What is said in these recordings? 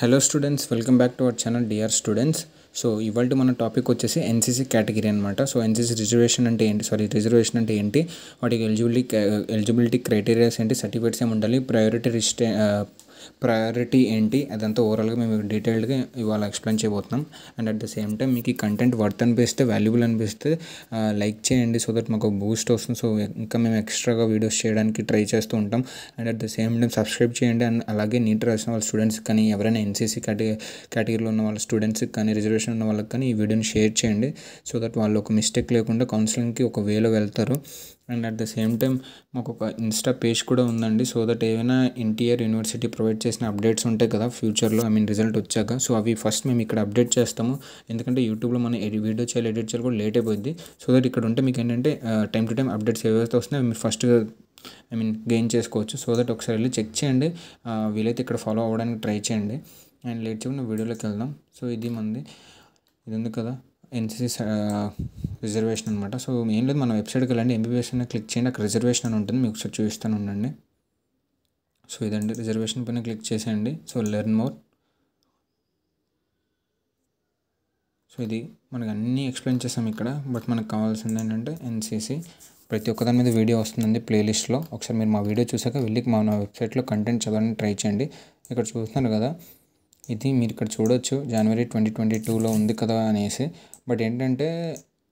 Hello students, welcome back to our channel dear students. So ఇవాళ మన topic వచ్చేసి NCC category అనమాట. So NCC reservation అంటే ఏంటి, రిజర్వేషన్ అంటే ఏంటి, వాటికి ఎలిజిబిలిటీ క్రైటీరియాస్ ఏంటి, సర్టిఫికేట్స్ ఏమి ఉండాలి, ప్రయారిటీ ఏంటి, అదంతా ఓవరాల్గా మేము డీటెయిల్డ్గా ఇవాళ ఎక్స్ప్లెయిన్ చేయబోతున్నాం. And at the same time మీకు ఈ కంటెంట్ వర్త్ అనిపిస్తే, వాల్యుబుల్ అనిపిస్తే లైక్ చేయండి, సో దట్ మాకు బూస్ట్ వస్తుంది. సో ఇంకా మేము ఎక్స్ట్రాగా వీడియోస్ చేయడానికి ట్రై చేస్తూ ఉంటాం. And at the same time subscribe చేయండి. అండ్ అలాగే నీట్ రాసిన వాళ్ళ స్టూడెంట్స్ కానీ, ఎవరైనా ఎన్సీసీ కేటగిరీలో ఉన్న వాళ్ళ స్టూడెంట్స్కి కానీ, రిజర్వేషన్ ఉన్న వాళ్ళకి కానీ ఈ వీడియోని షేర్ చేయండి, సో దట్ వాళ్ళు ఒక మిస్టేక్ లేకుండా కౌన్సిలింగ్కి ఒక వేలో వెళ్తారు. And at the same time మాకు ఒక ఇన్స్టా పేజ్ కూడా ఉందండి, సో దట్ ఏమైనా ఎన్టీఆర్ యూనివర్సిటీ ప్రొవైడ్ చేసిన అప్డేట్స్ ఉంటాయి కదా ఫ్యూచర్లో, రిజల్ట్ వచ్చాక, సో అవి ఫస్ట్ మేము ఇక్కడ అప్డేట్ చేస్తాము. ఎందుకంటే యూట్యూబ్లో మనం వీడియో చేయాలి, ఎడిట్ చేయాలి కూడా లేట్ అయిపోయింది. సో దట్ ఇక్కడ ఉంటే మీకు ఏంటంటే టైం టు టైం అప్డేట్స్ ఏవైతే వస్తున్నాయో మీరు ఫస్ట్గా గెయిన్ చేసుకోవచ్చు. సో దట్ ఒకసారి వెళ్ళి చెక్ చేయండి, వీలైతే ఇక్కడ ఫాలో అవ్వడానికి ట్రై చేయండి. అండ్ లేట్ చేయకుండా వీడియోలోకి వెళ్దాం. సో ఇది ఉంది కదా ఎన్సీసీ రిజర్వేషన్ అనమాట. సో ఏం లేదు, మన వెబ్సైట్కి వెళ్ళండి, ఎంబీబీఎస్ అని క్లిక్ చేయండి, అక్కడ రిజర్వేషన్ అని ఉంటుంది, మీకు ఒకసారి చూపిస్తాను ఉండండి. సో ఇదండి, రిజర్వేషన్ పైన క్లిక్ చేసేయండి. So learn more. సో ఇది మనకు అన్నీ ఎక్స్ప్లెయిన్ చేసాం ఇక్కడ, బట్ మనకు కావాల్సింది ఏంటంటే ఎన్సీసీ ప్రతి ఒక్కదాని మీద వీడియో వస్తుందండి ప్లేలిస్ట్లో. ఒకసారి మీరు మా వీడియో చూసాక వెళ్ళి మన వెబ్సైట్లో కంటెంట్ చదవడానికి ట్రై చేయండి. ఇక్కడ చూస్తున్నారు కదా, ఇది మీరు ఇక్కడ చూడొచ్చు, జనవరి 2022లో ఉంది కదా అనేసి. బట్ ఏంటంటే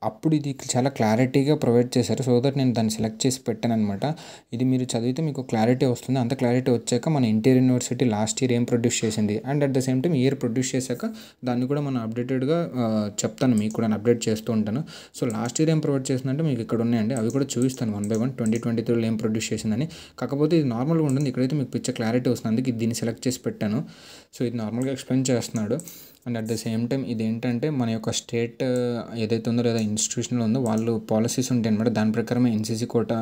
అప్పుడు ఇది చాలా క్లారిటీగా ప్రొవైడ్ చేశారు, సో దట్ నేను దాన్ని సెలెక్ట్ చేసి పెట్టాను అనమాట. ఇది మీరు చదివితే మీకు క్లారిటీ వస్తుంది. అంత క్లారిటీ వచ్చాక మన ఎన్టీఆర్ యూనివర్సిటీ లాస్ట్ ఇయర్ ఏం ప్రొడ్యూస్ చేసింది, and at the same time year produce చేశాక దాన్ని కూడా మనం అప్డేటెడ్గా చెప్తాను, మీకు కూడా అప్డేట్ చేస్తూ ఉంటాను. సో లాస్ట్ ఇయర్ ఏం ప్రొవైడ్ చేసిందంటే మీకు ఇక్కడ ఉన్నాయండి, అవి కూడా చూపిస్తాను 1 by 1 2023లో ఏం ప్రొడ్యూస్ చేసిందని. కాకపోతే ఇది నార్మల్గా ఉంటుంది, ఇక్కడైతే మీకు పిచ్చ క్లారిటీ వస్తుంది, అందుకే దీన్ని సెలెక్ట్ చేసి పెట్టాను. సో ఇది నార్మల్గా ఎక్స్ప్లెయిన్ చేస్తున్నాడు. And at the same time ఇది ఏంటంటే మన యొక్క స్టేట్ ఏదైతే ఉందో లేదా ఇన్స్టిట్యూషన్లో ఉందో వాళ్ళు పాలసీస్ ఉంటాయి అనమాట, దాని ప్రకారమే ఎన్సీసీ కోటా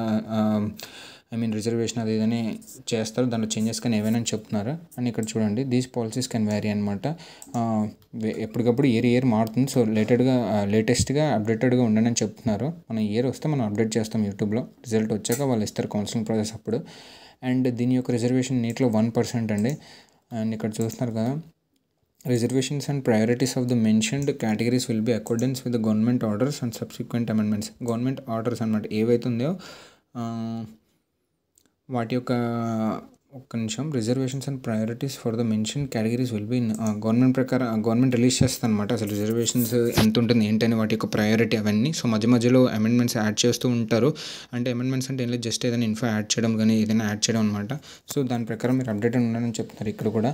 రిజర్వేషన్ అది ఇదని చేస్తారు, దాంట్లో చేంజెస్ కానీ ఏవైనా చెప్తున్నారు. అండ్ ఇక్కడ చూడండి, దీస్ పాలసీస్ కెన్ వ్యారీ అనమాట, ఎప్పటికప్పుడు ఇయర్ మారుతుంది. సో లేటెస్ట్గా అప్డేటెడ్గా ఉండండి అని చెప్తున్నారు. మన ఇయర్ వస్తే మనం అప్డేట్ చేస్తాం యూట్యూబ్లో, రిజల్ట్ వచ్చాక వాళ్ళు ఇస్తారు కౌన్సిలింగ్ ప్రాసెస్ అప్పుడు. అండ్ దీని యొక్క రిజర్వేషన్ నీట్లో 1% అండి. అండ్ ఇక్కడ చూస్తున్నారు కదా, reservations and priorities of the mentioned categories will be accordance with the government orders and subsequent amendments. Government orders అన్నమాట ఏవైతే ఉందో వాటి యొక్క ఒక్క నిమిషం, reservations and priorities for the mention categories will be government ప్రకారం గవర్నమెంట్ రిలీజ్ చేస్తుంది అనమాట. అసలు రిజర్వేషన్స్ ఎంత ఉంటుంది ఏంటని వాటి యొక్క ప్రయారిటీ అవన్నీ. సో మధ్యలో అమెండ్మెంట్స్ యాడ్ చేస్తూ ఉంటారు. అంటే అమెండ్మెంట్స్ అంటే ఏం లేదు, జస్ట్ ఏదైనా ఇన్ఫో యాడ్ చేయడం కానీ ఏదైనా యాడ్ చేయడం అనమాట. సో దాని ప్రకారం మీరు అప్డేట్ ఉండాలని చెప్తున్నారు ఇక్కడ కూడా.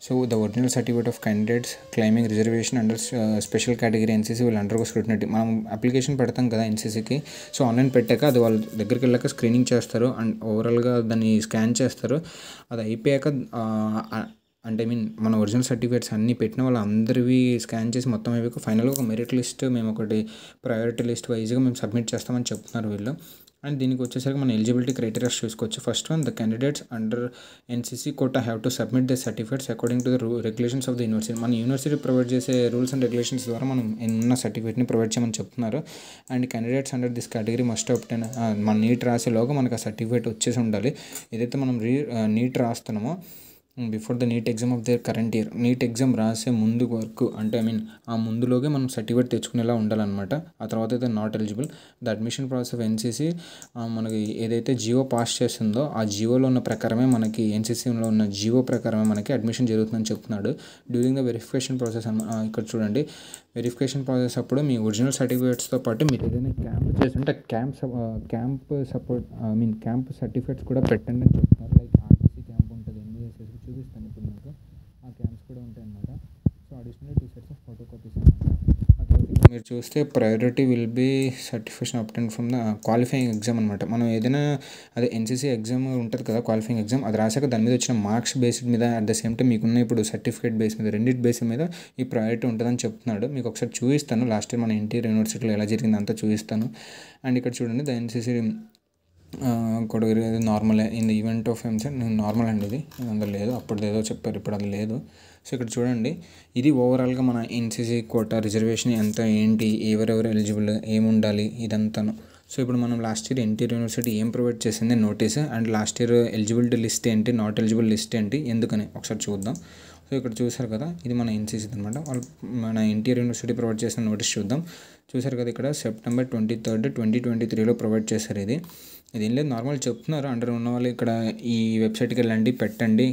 So the original certificate of candidates claiming reservation under special category NCC will undergo scrutiny. మనం అప్లికేషన్ పెడతాం కదా ఎన్సీసీకి, సో ఆన్లైన్ పెట్టాక అది వాళ్ళ దగ్గరికి వెళ్ళాక స్క్రీనింగ్ చేస్తారు అండ్ ఓవరాల్గా దాన్ని స్కాన్ చేస్తారు. అది అయిపోయాక అంటే మన ఒరిజినల్ సర్టిఫికేట్స్ అన్నీ పెట్టిన వాళ్ళు అందరివి స్కాన్ చేసి మొత్తం అయిపోయాక ఫైనల్గా ఒక మెరిట్ లిస్ట్ మేము ఒకటి ప్రయారిటీ లిస్ట్ వైజ్గా మేము సబ్మిట్ చేస్తామని చెప్తున్నారు వీళ్ళు. అండ్ దీనికి వచ్చేసరికి మన ఎలిజిబిలిటీ క్రైటీరియాస్ చూసుకోవచ్చు. First one, the candidates under NCC quota have to submit the certificates according to the regulations of the university. మన యూనివర్సిటీ ప్రొవైడ్ చేసే రూల్స్ అండ్ రెగ్యులేషన్స్ ద్వారా మనం ఉన్న సర్టిఫికేట్ని ప్రొవైడ్ చేయమని చెప్తున్నారు. And candidates under this category must obtain, మన NEET రాసేలోగా మనకు ఆ సర్టిఫికేట్ వచ్చేసి ఉండాలి. ఏదైతే మనం నీట్ రాస్తున్నామో before the NEET exam of their current year, NEET exam రాసే ముందు వరకు అంటే ఆ ముందులోగే మనం సర్టిఫికేట్ తెచ్చుకునేలా ఉండాలన్నమాట. ఆ తర్వాత అయితే not eligible. The admission process of NCC మనకి ఏదైతే జియో పాస్ చేస్తుందో ఆ జియోలో ఉన్న ప్రకారమే మనకి ఎన్సీసీలో ఉన్న జియో ప్రకారమే మనకి అడ్మిషన్ జరుగుతుందని చెప్తున్నాడు. డ్యూరింగ్ ద వెరిఫికేషన్ ప్రాసెస్ ఇక్కడ చూడండి, వెరిఫికేషన్ ప్రాసెస్ అప్పుడు మీ ఒరిజినల్ సర్టిఫికేట్స్తో పాటు మీరు ఏదైనా క్యాంప్ చేస్తుంటే క్యాంప్ సర్టిఫికేట్స్ కూడా పెట్టండి అని చెప్తున్నారు. లైక్ ఆర్టీసీ క్యాంప్ ఉంటుంది, ఎన్విఎస్ఎస్ చూపిస్తాను ఇప్పుడు మీకు, ఆ క్యాంప్స్ కూడా ఉంటాయి అన్నమాట. So additional 2 sets of photo copies అన్నమాట. ఆ తర్వాత మీరు చూస్తే priority will be certification obtained from the qualifying exam అనమాట. మనం ఏదైనా అదే ఎన్సీసీ ఎగ్జామ్ ఉంటుంది కదా, క్వాలిఫైయింగ్ ఎగ్జామ్, అది రాసాక దాని మీద వచ్చిన మార్క్స్ బేస్డ్ మీద అట్ ద సేమ్ టైం మీకున్న ఇప్పుడు సర్టిఫికేట్ బేస్ మీద రెండింటి బేస్ మీద ఈ ప్రయారిటీ ఉంటుందని చెప్తున్నాడు. మీకు ఒకసారి చూపిస్తాను, లాస్ట్ ఇయర్ మన ఎన్టీఆర్ యూనివర్సిటీలో ఎలా జరిగింది అంతా చూపిస్తాను. అండ్ ఇక్కడ చూడండి, ద ఎన్సీసీ కూడా normal in the event of EAMCET normal అండి, ఇది అందులో లేదు, అప్పుడు ఏదో చెప్పారు, ఇప్పుడు అది లేదు. సో ఇక్కడ చూడండి, ఇది ఓవరాల్గా మన ఎన్సీసీ కోటా రిజర్వేషన్ ఎంత ఏంటి, ఎవరెవరు ఎలిజిబుల్, ఏముండాలి ఇదంతాను. సో ఇప్పుడు మనం లాస్ట్ ఇయర్ ఎన్టీఆర్ యూనివర్సిటీ ఏం ప్రొవైడ్ చేసింది notice, and last year eligibility list ఏంటి, నాట్ ఎలిజిబుల్ లిస్ట్ ఏంటి, ఎందుకని ఒకసారి చూద్దాం. సో ఇక్కడ చూసారు కదా, ఇది మన ఎన్సీసీ అనమాట. వాళ్ళు మన ఎన్టీఆర్ యూనివర్సిటీ ప్రొవైడ్ చేసిన నోటీస్ చూద్దాం. చూసారు కదా, ఇక్కడ September 23, 2023లో ప్రొవైడ్ చేశారు. ఇది ఏం లేదు, నార్మల్ చెప్తున్నారు. అండర్ ఉన్న వాళ్ళు ఇక్కడ ఈ వెబ్సైట్కి వెళ్ళండి, పెట్టండి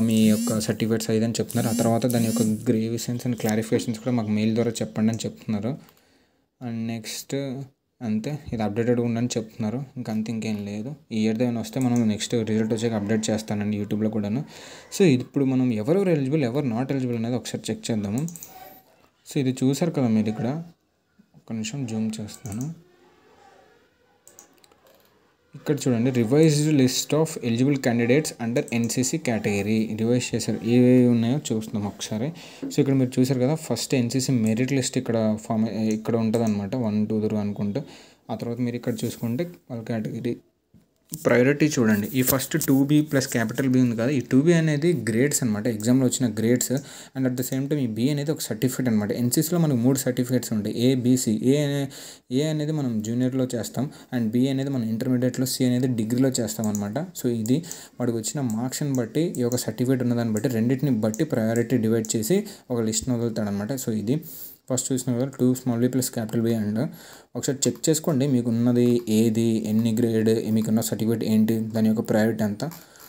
మీ యొక్క సర్టిఫికేట్స్ అని చెప్తున్నారు. ఆ తర్వాత దాని యొక్క గ్రీవెన్సెస్ అండ్ క్లారిఫికేషన్స్ కూడా మాకు మెయిల్ ద్వారా చెప్పండి అని చెప్తున్నారు. అండ్ నెక్స్ట్ అంతే, ఇది అప్డేటెడ్ ఉందని చెప్తున్నారు. ఇంకేం లేదు. ఈ ఇయర్ ఏమైనా వస్తే మనం నెక్స్ట్ రిజల్ట్ వచ్చాక అప్డేట్ చేస్తానండి యూట్యూబ్లో కూడాను. సో ఇప్పుడు మనం ఎవరెవరు ఎలిజిబుల్, ఎవరు నాట్ ఎలిజిబుల్ అనేది ఒకసారి చెక్ చేద్దాము. సో ఇది చూసారు కదా మీరు, ఇక్కడ ఒక నిమిషం జూమ్ చేస్తున్నాను. ఇక్కడ చూడండి, revised list of eligible candidates under NCC category revise చేశారు. ఏవేవి ఉన్నాయో చూస్తున్నాం ఒకసారి. సో ఇక్కడ మీరు చూసారు కదా, ఫస్ట్ ఎన్సీసీ మెరిట్ లిస్ట్ ఇక్కడ ఉంటుంది అనమాట, 1, 2, 3 అనుకుంటూ. ఆ తర్వాత మీరు ఇక్కడ చూసుకుంటే వాళ్ళ కేటగిరీ ప్రయారిటీ చూడండి. ఈ first 2B plus capital B ఉంది కదా, ఈ 2B అనేది గ్రేడ్స్ అనమాట, ఎగ్జామ్లో వచ్చిన grades. And at the same time ఈ B అనేది ఒక సర్టిఫికేట్ అనమాట. ఎన్సీసీలో మనకు 3 సర్టిఫికేట్స్ ఉంటాయి, ABC. ఏ అనేది మనం జూనియర్లో చేస్తాం, అండ్ B అనేది మనం ఇంటర్మీడియట్లో, C అనేది డిగ్రీలో చేస్తాం అనమాట. సో ఇది వాడికి వచ్చిన మార్క్స్ని బట్టి, ఈ యొక్క సర్టిఫికేట్ ఉన్నదాన్ని బట్టి రెండింటిని బట్టి ప్రయారిటీ డివైడ్ చేసి ఒక లిస్ట్ని వదులుతాడు అనమాట. సో ఇది ఫస్ట్ చూసిన కదా, 2b plus capital B. And ఒకసారి చెక్ చేసుకోండి మీకు ఉన్నది ఏది, ఎన్ని గ్రేడ్, మీకున్న సర్టిఫికేట్ ఏంటి, దాని యొక్క ప్రయారిటీ అంతా.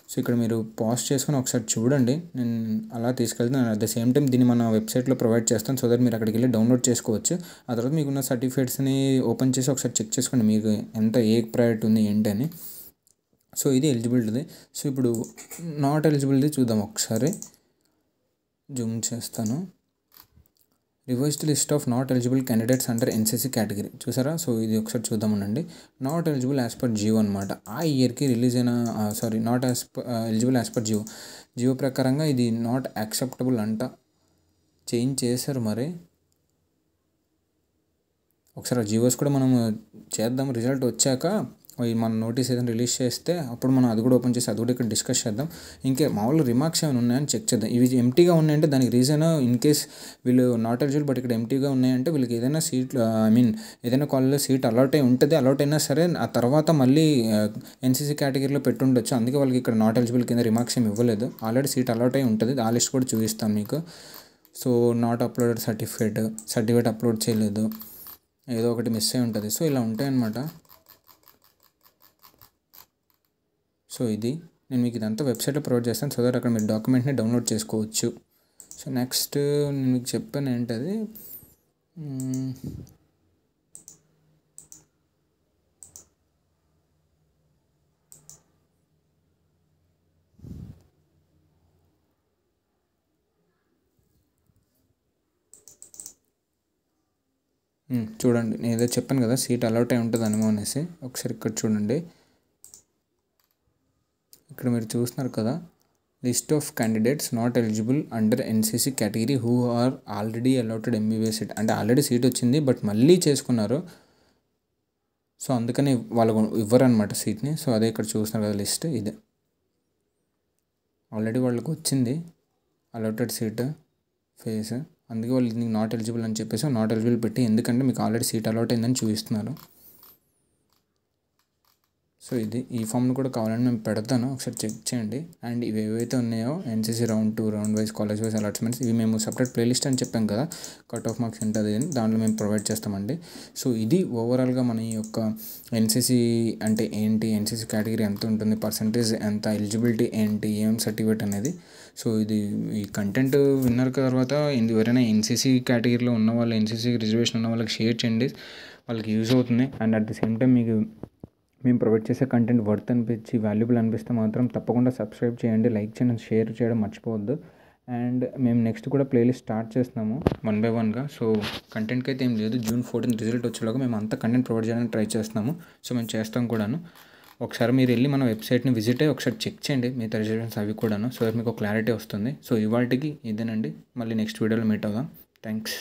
సో ఇక్కడ మీరు పాజ్ చేసుకొని ఒకసారి చూడండి. నేను అలా తీసుకెళ్తాను. అట్ ద సేమ్ టైం దీన్ని మన వెబ్సైట్లో ప్రొవైడ్ చేస్తాను, సో దట్ మీరు అక్కడికి వెళ్ళి డౌన్లోడ్ చేసుకోవచ్చు. ఆ తర్వాత మీకున్న సర్టిఫికేట్స్ని ఓపెన్ చేసి ఒకసారి చెక్ చేసుకోండి మీకు ఎంత ఏ ప్రయారిటీ ఉంది ఏంటి అని. సో ఇది ఎలిజిబిలిటీ. సో ఇప్పుడు నాట్ ఎలిజిబిలిటీ చూద్దాం ఒకసారి. జూమ్ చేస్తాను. Revised list of not eligible candidates under NCC category చూసారా. సో ఇది ఒకసారి చూద్దామండి. Not eligible as per Jio అనమాట. ఆ ఇయర్కి రిలీజ్ అయిన not eligible as per Jio ప్రకారంగా ఇది నాట్ యాక్సెప్టబుల్ అంట. చేంజ్ చేశారు మరి. ఒకసారి ఆ జియోస్ కూడా మనం చేద్దాం. రిజల్ట్ వచ్చాక మన నోటీస్ ఏదైనా రిలీజ్ చేస్తే అప్పుడు మనం అది కూడా ఓపెన్ చేసి అది కూడా ఇక్కడ డిస్కస్ చేద్దాం. ఇంకే మామూలు రిమార్క్స్ ఏమైనా ఉన్నాయని చెక్ చేద్దాం. ఇవి ఎంటీగా ఉన్నాయంటే దానికి రీజన్ ఇన్ కేస్ వీళ్ళు నాట్ ఎలిజిబుల్ బట్ ఇక్కడ ఎంటీగా ఉన్నాయంటే వీళ్ళకి ఏదైనా సీట్ ఏదైనా కాలేజ్లో సీట్ అలాట్ అయి ఉంటుంది. అలాట్ అయినా సరే ఆ తర్వాత మళ్ళీ ఎన్సీసీ కేటగిరీలో పెట్టుండొచ్చు. అందుకే వాళ్ళకి ఇక్కడ నాట్ ఎలిజిబుల్ కింద రిమార్క్స్ ఏమి ఇవ్వలేదు. ఆల్రెడీ సీట్ అలాట్ అయి ఉంటుంది. ఆ లిస్ట్ కూడా చూపిస్తాను మీకు. So not uploaded certificate upload చేయలేదు, ఏదో ఒకటి మిస్ అయి ఉంటుంది. సో ఇలా ఉంటాయన్నమాట. సో ఇది నేను మీకు ఇదంతా వెబ్సైట్లో ప్రొవైడ్ చేస్తాను, సో దట్ అక్కడ మీరు డాక్యుమెంట్ని డౌన్లోడ్ చేసుకోవచ్చు. సో నెక్స్ట్ నేను మీకు చెప్పాను ఏంటది, చూడండి. నేను ఏదో చెప్పాను కదా సీట్ అలాట్ అయి ఉంటుంది అనుమో అనేసి. ఒకసారి ఇక్కడ చూడండి. ఇక్కడ మీరు చూస్తున్నారు కదా, list of candidates not eligible under NCC category who are already allotted MBBS seat. అంటే ఆల్రెడీ సీట్ వచ్చింది బట్ మళ్ళీ చేసుకున్నారు. సో అందుకని వాళ్ళకు ఇవ్వరనమాట సీట్ని. సో అదే ఇక్కడ చూస్తున్నారు కదా లిస్ట్, ఇదే ఆల్రెడీ వాళ్ళకి వచ్చింది అలాటెడ్ సీట్ ఫేస్. అందుకే వాళ్ళు నీకు నాట్ ఎలిజిబుల్ అని చెప్పేసి నాట్ ఎలిజిబుల్ పెట్టి, ఎందుకంటే మీకు ఆల్రెడీ సీట్ అలాట్ అయిందని చూపిస్తున్నారు. సో ఇది ఈ ఫామ్ను కూడా కావాలని మేము పెడతాను, ఒకసారి చెక్ చేయండి. అండ్ ఇవి ఏవైతే ఉన్నాయో NCC round 2, round wise, college wise allotments, ఇవి మేము సపరేట్ ప్లేలిస్ట్ అని చెప్పాం కదా, కట్ ఆఫ్ మార్క్స్ ఉంటుంది అని, దాంట్లో మేము ప్రొవైడ్ చేస్తామండి. సో ఇది ఓవరాల్గా మన ఈ యొక్క ఎన్సీసీ అంటే ఏంటి, ఎన్సీసీ కేటగిరీ ఎంత ఉంటుంది, పర్సంటేజ్ ఎంత, ఎలిజిబిలిటీ ఏంటి, ఏం సర్టిఫికేట్ అనేది. సో ఇది ఈ కంటెంట్ విన్నర్ తర్వాత ఎవరైనా ఎన్సీసీ కేటగిరీలో ఉన్న వాళ్ళు, ఎన్సీసీ రిజర్వేషన్ ఉన్న వాళ్ళకి షేర్ చేయండి, వాళ్ళకి యూజ్ అవుతుంది. And at the same time మీకు మేము ప్రొవైడ్ చేసే కంటెంట్ వర్త్ అనిపించి వాల్యుబుల్ అనిపిస్తే మాత్రం తప్పకుండా సబ్స్క్రైబ్ చేయండి, లైక్ చేయండి, షేర్ చేయడం మర్చిపోవద్దు. అండ్ మేము నెక్స్ట్ కూడా ప్లేలిస్ట్ స్టార్ట్ చేస్తున్నాము 1 by 1గా. సో కంటెంట్కి అయితే ఏం లేదు, June 14 రిజల్ట్ వచ్చేలాగా మేము అంతా కంటెంట్ ప్రొవైడ్ చేయడానికి ట్రై చేస్తున్నాము. సో మేము చేస్తాం కూడాను. ఒకసారి మీరు వెళ్ళి మన వెబ్సైట్ని విజిట్ అయ్యి ఒకసారి చెక్ చేయండి మిగతా రిజల్ట్స్ అవి కూడాను, సో మీకు క్లారిటీ వస్తుంది. సో ఇవాళకి ఇదేనండి, మళ్ళీ నెక్స్ట్ వీడియోలో మీట్ అవుదాం. థ్యాంక్స్.